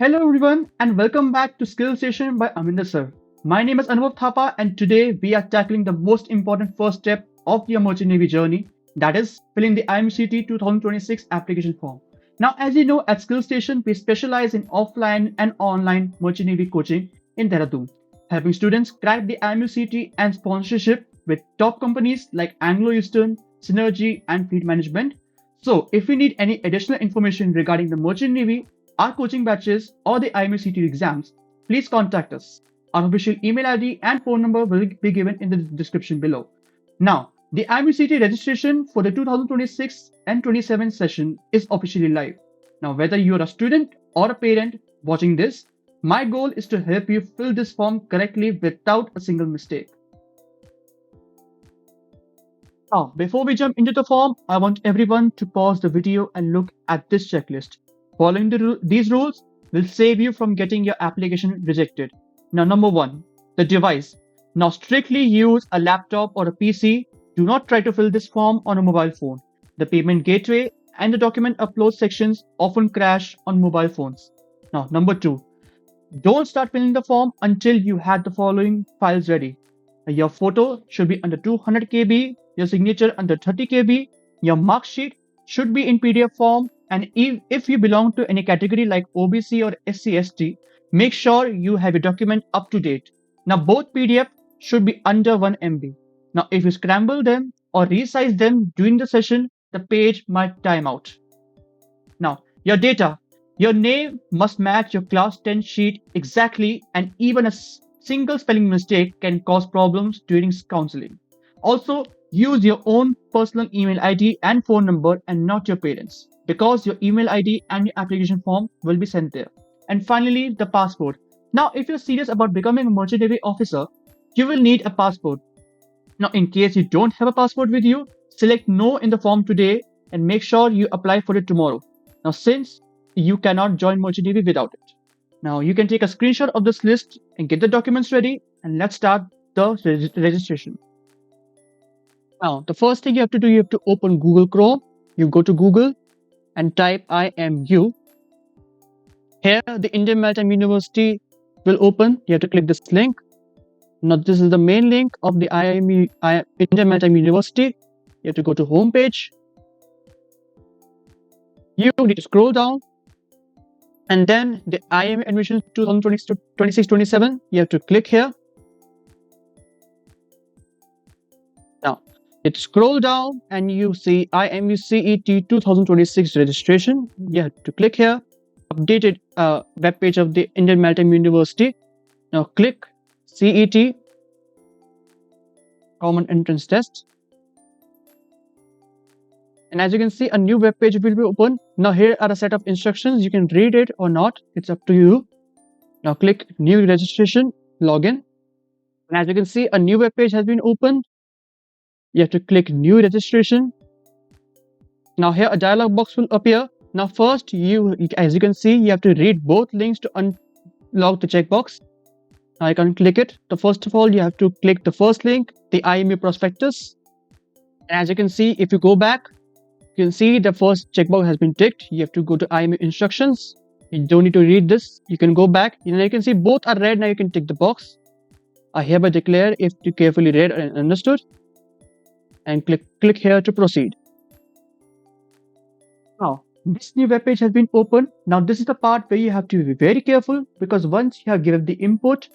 Hello everyone and welcome back to Skill Station by Amrinder sir. My name is Anubhav Thapa and today we are tackling the most important first step of your Merchant Navy journey, that is filling the IMUCET 2026 application form. Now as you know, at Skill Station we specialize in offline and online Merchant Navy coaching in Dehradun, helping students crack the IMUCET and sponsorship with top companies like Anglo Eastern, Synergy and Fleet Management. So if you need any additional information regarding the Merchant Navy, our coaching batches, or the IMU CET exams, please contact us. Our official email ID and phone number will be given in the description below. Now, the IMU CET registration for the 2026 and 27 session is officially live. Now, whether you're a student or a parent watching this, my goal is to help you fill this form correctly without a single mistake. Now, before we jump into the form, I want everyone to pause the video and look at this checklist. Following these rules will save you from getting your application rejected. Now, number one, the device. Now, strictly use a laptop or a PC. Do not try to fill this form on a mobile phone. The payment gateway and the document upload sections often crash on mobile phones. Now, number two, don't start filling the form until you had the following files ready. Your photo should be under 200 KB, your signature under 30 KB, your mark sheet should be in PDF form, and if you belong to any category like OBC or SC/ST, make sure you have your document up to date. Now both PDF should be under 1 MB. Now if you scramble them or resize them during the session, the page might time out. Now your data. Your name must match your class 10 sheet exactly, and even a single spelling mistake can cause problems during counseling. Also, use your own personal email ID and phone number and not your parents, because your email ID and your application form will be sent there. And finally, the passport. Now, if you're serious about becoming a Merchant Navy officer, you will need a passport. Now, in case you don't have a passport with you, select no in the form today and make sure you apply for it tomorrow. Now, since you cannot join Merchant Navy without it. Now, you can take a screenshot of this list and get the documents ready, and let's start the registration. Now, the first thing you have to do, you have to open Google Chrome. You go to Google and type IMU. Here, the Indian Maritime University will open. You have to click this link. Now, this is the main link of the Indian Maritime University. You have to go to home page. You need to scroll down. And then the IMU admission 2026-27, you have to click here. Now, you scroll down and you see IMU CET 2026 registration. You have to click here, updated web page of the Indian Maritime University. Now click CET, Common Entrance Test. And as you can see, a new web page will be open. Now here are a set of instructions. You can read it or not. It's up to you. Now click new registration, login. And as you can see, a new web page has been opened. You have to click new registration. Now here a dialog box will appear. Now first, as you can see, you have to read both links to unlock the checkbox. Now I can click it. So first of all, you have to click the first link, the IMU prospectus. And as you can see, if you go back, you can see the first checkbox has been ticked. You have to go to IMU instructions. You don't need to read this. You can go back. You can see both are red. Now you can tick the box. I hereby declare if you carefully read and understood. And click here to proceed. Now, this new web page has been opened. Now, this is the part where you have to be very careful, because once you have given the input,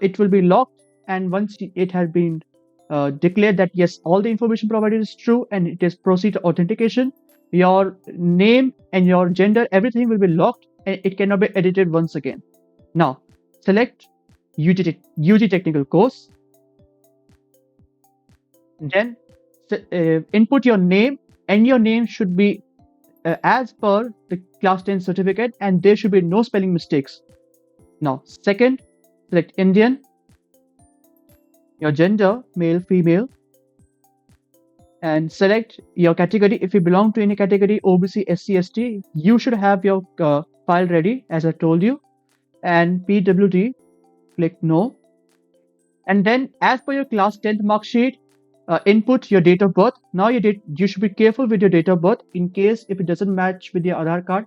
it will be locked. And once it has been declared that yes, all the information provided is true and it is proceed to authentication, your name and your gender, everything will be locked and it cannot be edited once again. Now, select UG technical course. Then input your name, and your name should be as per the class 10 certificate, and there should be no spelling mistakes. Now, second, select Indian, your gender, male, female, and select your category. If you belong to any category, OBC, SC/ST, you should have your file ready, as I told you. And PWD, click no. And then, as per your class 10th mark sheet, input your date of birth. Now you should be careful with your date of birth. In case if it doesn't match with your Aadhaar card,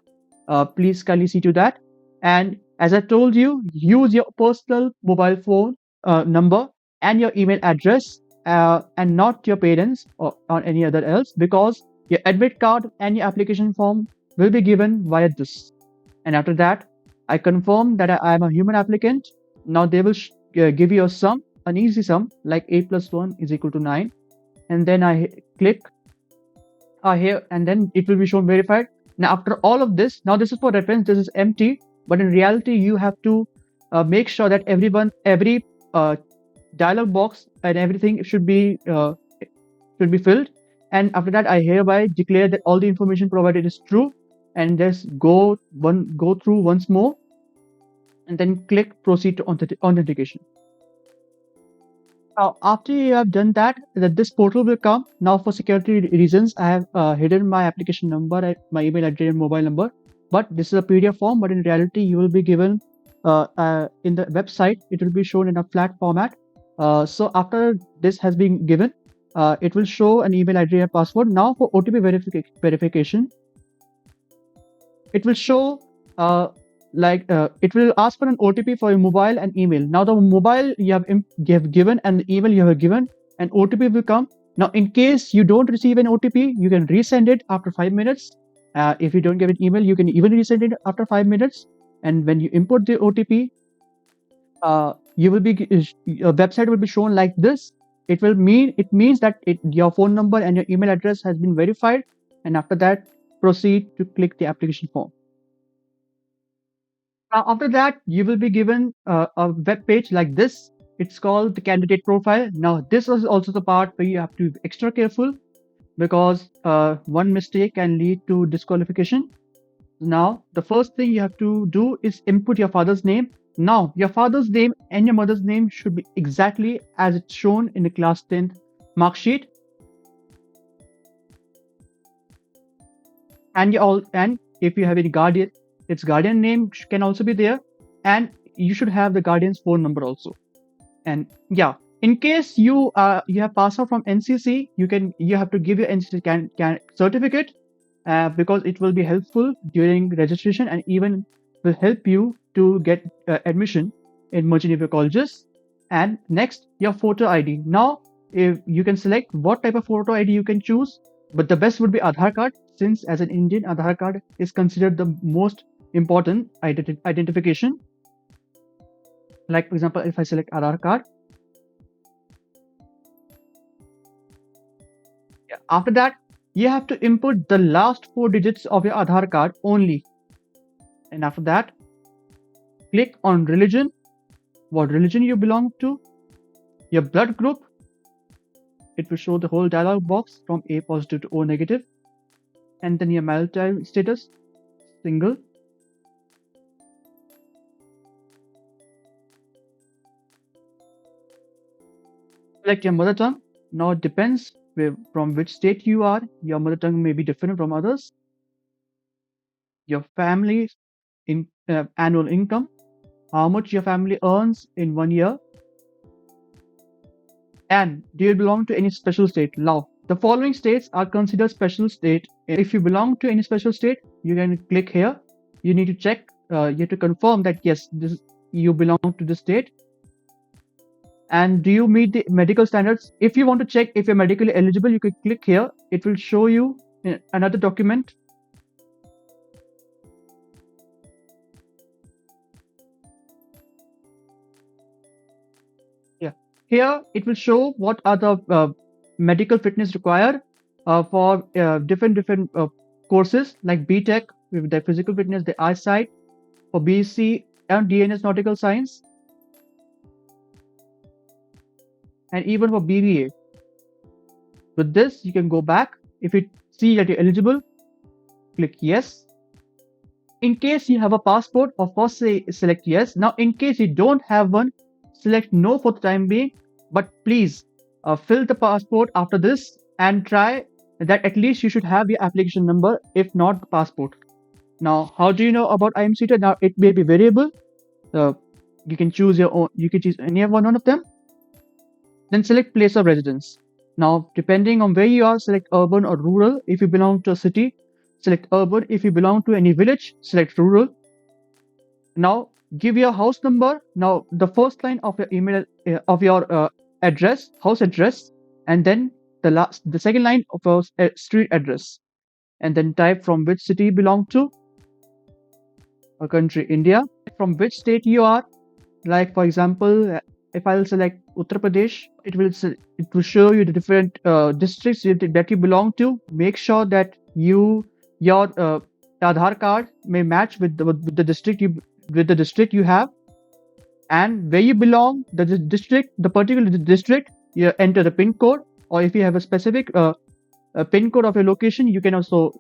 please kindly see to that. And as I told you, use your personal mobile phone number and your email address, and not your parents or any other else, because your admit card and your application form will be given via this. And after that, I confirm that I am a human applicant. Now they will give you a sum, an easy sum like 8 plus 1 is equal to 9. And then I click here, and then it will be shown verified. Now after all of this, now this is for reference, this is empty, but in reality you have to make sure that every uh, dialog box and everything should be filled. And after that, I hereby declare that all the information provided is true, and just go through once more, and then click proceed to authentication. Now, after you have done that, this portal will come. Now, for security reasons, I have hidden my application number, my email address, and mobile number. But this is a PDF form. But in reality, you will be given in the website. It will be shown in a flat format. So after this has been given, it will show an email address and password. Now, for OTP verification, it will show it will ask for an OTP for your mobile and email. Now the mobile you have given and the email you have given, an OTP will come. Now in case you don't receive an OTP, you can resend it after 5 minutes. If you don't get an email, you can even resend it after 5 minutes. And when you input the OTP, you will be your website will be shown like this. It means that your phone number and your email address has been verified. And after that, proceed to click the application form. Now, after that, you will be given a web page like this. It's called the candidate profile. Now, this is also the part where you have to be extra careful, because one mistake can lead to disqualification. Now, the first thing you have to do is input your father's name. Now, your father's name and your mother's name should be exactly as it's shown in the class 10th mark sheet. And if you have any guardian, its guardian name can also be there, and you should have the guardian's phone number also. And yeah, in case you have passed out from NCC, you have to give your NCC certificate, because it will be helpful during registration and even will help you to get admission in merchant navy colleges. And next, your photo ID. Now, if you can select what type of photo ID you can choose, but the best would be Aadhaar card, since as an Indian, Aadhaar card is considered the most important identification. Like for example, if I select Aadhaar card, after that you have to input the last 4 digits of your Aadhaar card only. And after that, click on religion, what religion you belong to, your blood group. It will show the whole dialog box from A positive to O negative, and then your marital status, single. Select your mother tongue. Now it depends from which state you are. Your mother tongue may be different from others. Your family annual income, how much your family earns in 1 year, and do you belong to any special state? Now, the following states are considered special state. If you belong to any special state, you can click here. You need to check. You have to confirm that yes, you belong to the state. And do you meet the medical standards? If you want to check if you're medically eligible, you can click here. It will show you another document. Yeah, here it will show what are the medical fitness required for different courses like BTech with the physical fitness, the eyesight, for BSc and DNS nautical science, and even for BBA. With this, you can go back. If you see that you're eligible, click yes. In case you have a passport, of course, select yes. Now, in case you don't have one, select no for the time being. But please fill the passport after this and try that at least you should have your application number, if not the passport. Now, how do you know about IMU CET? Now, it may be variable. You can choose your own. You can choose any one of them. Then select place of residence. Now, depending on where you are, select urban or rural. If you belong to a city, select urban. If you belong to any village, select rural. Now give your house number. Now the first line of your email of your address, house address, and then the second line of your street address, and then type from which city you belong to, or country India, from which state you are. Like for example, if I'll select Uttar Pradesh, it will show you the different districts that you belong to. Make sure that your Aadhaar card may match with the district you have, and where you belong, the particular district. You enter the pin code, or if you have a specific pin code of your location, you can also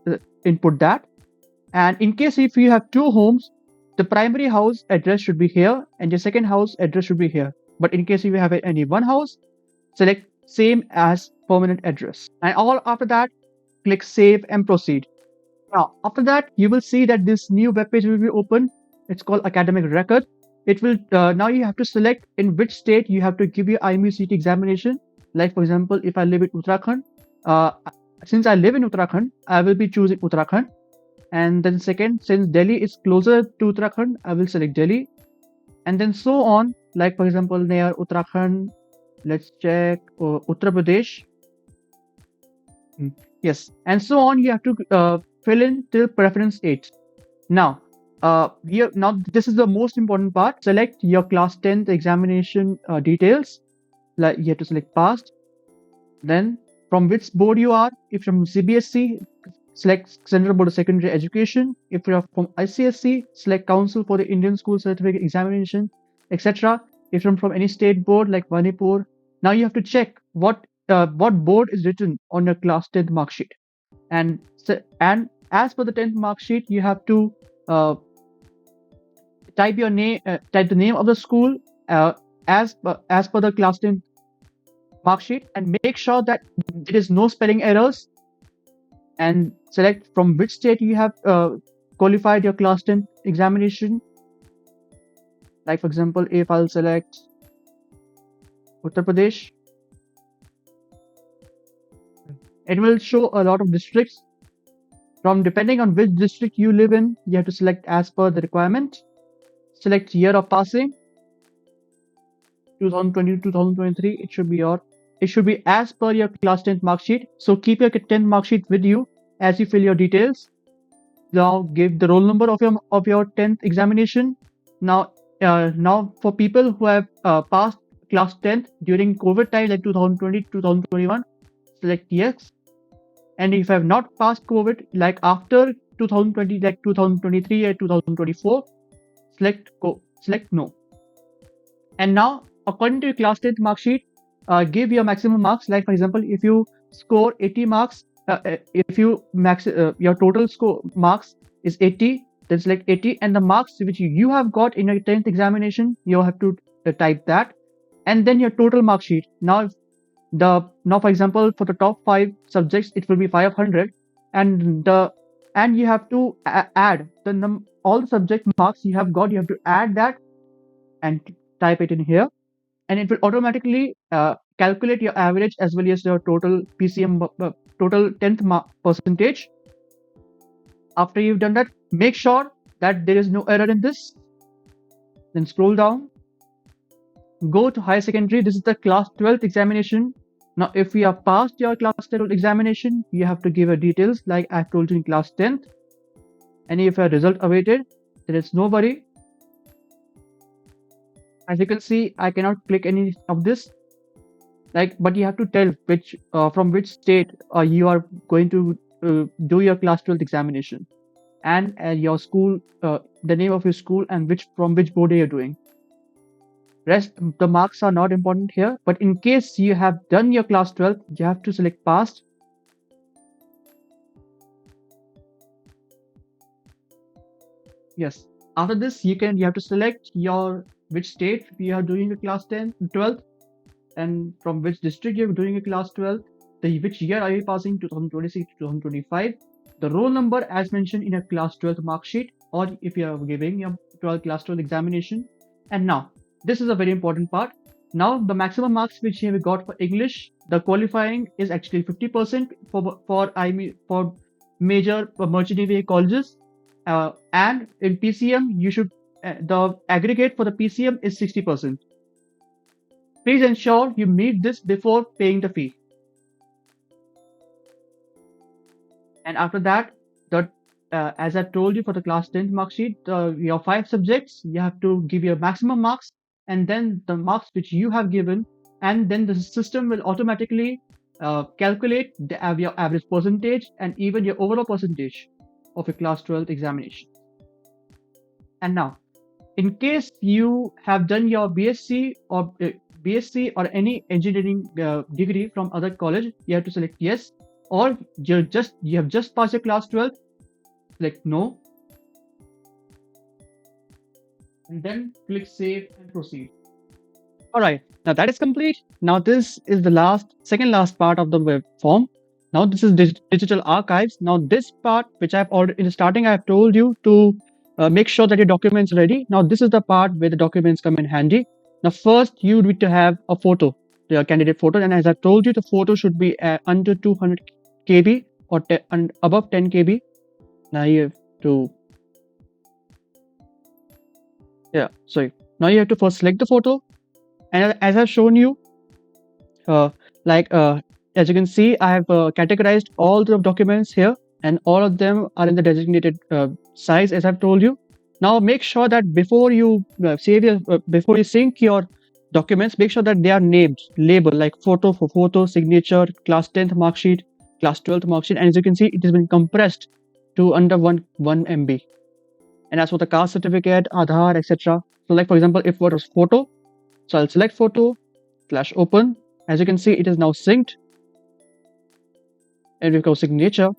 input that. And in case if you have two homes, the primary house address should be here and your second house address should be here. But in case if you have any one house, select same as permanent address. And all after that, click save and proceed. Now, after that, you will see that this new web page will be open. It's called academic record. It will now you have to select in which state you have to give your IMU CET examination. Like for example, if I live in Uttarakhand, uh, since I live in Uttarakhand, I will be choosing Uttarakhand. And then second, since Delhi is closer to Uttarakhand, I will select Delhi. And then so on, like for example, near Uttarakhand, let's check Uttar Pradesh. Yes, and so on. You have to fill in till preference 8. Now, now this is the most important part. Select your class 10th examination details. Like you have to select past. Then from which board you are. If from CBSE, select Central Board of Secondary Education. If you are from ICSE, select Council for the Indian School Certificate Examination, etc. If you're from any state board like Manipur, now you have to check what board is written on your class 10th mark sheet. And as per the 10th mark sheet, you have to type your name, type the name of the school as per the class 10th mark sheet, and make sure that there is no spelling errors, and select from which state you have qualified your class 10 examination. Like for example, if I'll select Uttar Pradesh, it will show a lot of districts. From depending on which district you live in, you have to select as per the requirement. Select year of passing, 2020 to 2023. It should be as per your class 10th mark sheet. So keep your 10th mark sheet with you as you fill your details. Now give the roll number of your 10th examination. Now for people who have passed class 10th during COVID time, like 2020 2021, select yes. And if you have not passed COVID, like after 2020, like 2023 or 2024, select no. And now, according to your class 10th mark sheet, give your maximum marks. Like for example, if you score 80 marks, if you your total score marks is 80, then select 80, and the marks which you have got in your 10th examination, you have to type that, and then your total mark sheet. Now for example, for the top 5 subjects, it will be 500, and you have to add all the subject marks you have got. You have to add that and type it in here, and it will automatically calculate your average as well as your total PCM total 10th percentage. After you've done that, make sure that there is no error in this. Then scroll down, go to higher secondary. This is the class 12th examination. Now, if you have passed your class 12th examination, you have to give your details like I told you in class 10th. And if your result awaited, there is no worry. As you can see, I cannot click any of this. But you have to tell from which state you are going to do your class 12th examination, and your school, the name of your school, and from which board you're doing. Rest the marks are not important here, but in case you have done your class 12, you have to select passed. Yes. After this, you have to select which state you are doing your class 12th, and from which district you're doing your class 12th, which year are you passing, 2026 to 2025, the roll number as mentioned in a class 12th mark sheet, or if you are giving your class 12 examination. And now, this is a very important part. Now, the maximum marks which you have got for English, the qualifying is actually 50% for major merchant navy colleges, and in PCM you should the aggregate for the PCM is 60%. Please ensure you meet this before paying the fee. And after that, as I told you for the class 10th mark sheet, your 5 subjects, you have to give your maximum marks and then the marks which you have given, and then the system will automatically calculate your average percentage and even your overall percentage of your class 12th examination. And now, in case you have done your BSc or any engineering degree from other college, you have to select yes, or you have just passed your class 12, select no, and then click save and proceed. All right, now that is complete. Now this is the second last part of the web form. Now this is digital archives. Now this part, which I've already in the starting, I've told you to make sure that your documents are ready. Now this is the part where the documents come in handy. Now first you need to have a photo, your candidate photo, and as I told you, the photo should be under 200 KB or above 10 KB. Now you have to, now you have to first select the photo, and as I've shown you, as you can see, I have categorized all the documents here, and all of them are in the designated size, as I've told you. Now make sure that before you before you sync your documents, make sure that they are labeled like photo for photo, signature, class 10th mark sheet, class 12th mark sheet, and as you can see, it has been compressed to under 1 MB. And as for the caste certificate, Aadhaar, etc. So like for example, if it was photo, so I'll select photo / open. As you can see, it is now synced. And we go signature.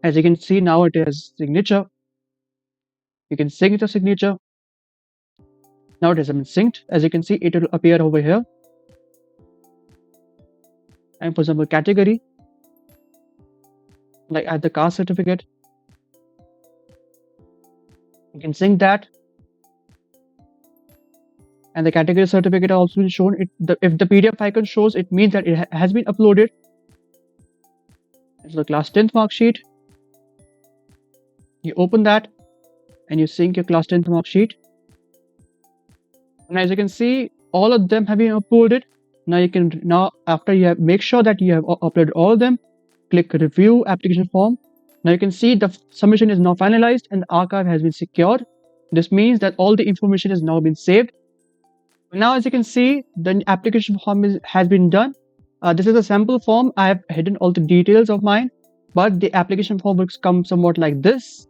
As you can see, now it is signature. You can sync the signature. Now it has been synced. As you can see, it will appear over here. And for example, category, like at the caste certificate, you can sync that. And the category certificate also been shown. If the PDF icon shows, it means that it has been uploaded. So the class 10th mark sheet, you open that and you sync your class 10th mark sheet. And as you can see, all of them have been uploaded. Now after you have make sure that you have uploaded all of them, click review application form. Now you can see the submission is now finalized and the archive has been secured. This means that all the information has now been saved. Now as you can see, the application form has been done. This is a sample form. I have hidden all the details of mine, but the application form will come somewhat like this.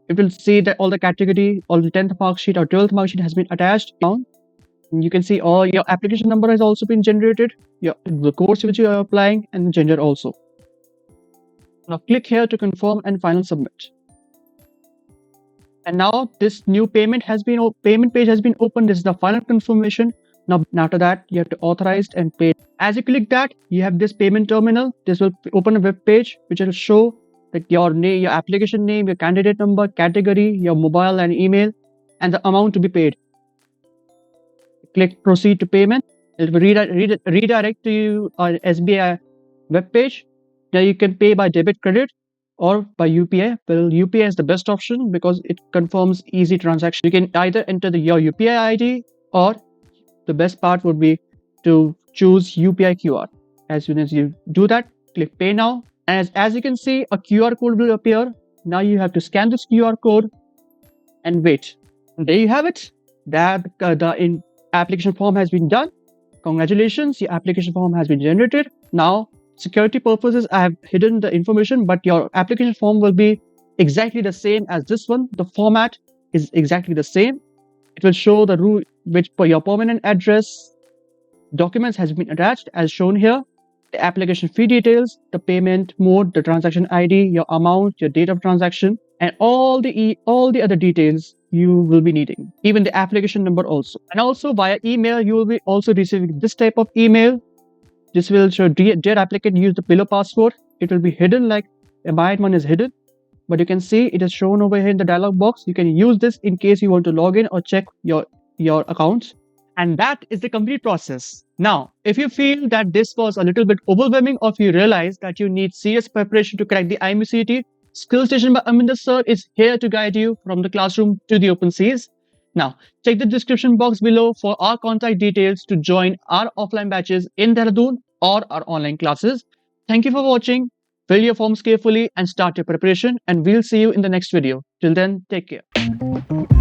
It will see that all the category, all the 10th mark sheet or 12th mark sheet has been attached down. And you can see all your application number has also been generated, the course which you are applying, and the gender also. Now click here to confirm and final submit. And now this new payment page has been opened. This is the final confirmation. Now after that, you have to authorize and pay. As you click that, you have this payment terminal. This will open a web page which will show that your name, your application name, your candidate number, category, your mobile and email, and the amount to be paid. Click proceed to payment. It will redirect to you on SBI web page. Now you can pay by debit, credit, or by UPI. Well, UPI is the best option because it confirms easy transaction. You can either enter your UPI ID, or the best part would be to choose UPI QR. As soon as you do that, click pay now. As you can see, a QR code will appear. Now you have to scan this QR code and wait. And there you have it. That the application form has been done. Congratulations, your application form has been generated. Now, security purposes, I have hidden the information, but your application form will be exactly the same as this one. The format is exactly the same. It will show the rule which your permanent address, documents has been attached as shown here, the application fee details, the payment mode, the transaction ID, your amount, your date of transaction, and all the other details you will be needing, even the application number also. And also via email, you will be also receiving this type of email. This will show, dear applicant, use the below password. It will be hidden, like my one is hidden, but you can see it is shown over here in the dialog box. You can use this in case you want to log in or check your accounts. And that is the complete process. Now, if you feel that this was a little bit overwhelming, or if you realize that you need serious preparation to crack the IMU CET, Skill Station by Amrinder Sir is here to guide you from the classroom to the open seas. Now, check the description box below for our contact details to join our offline batches in Dehradun or our online classes. Thank you for watching. Fill your forms carefully and start your preparation, and we'll see you in the next video. Till then, take care.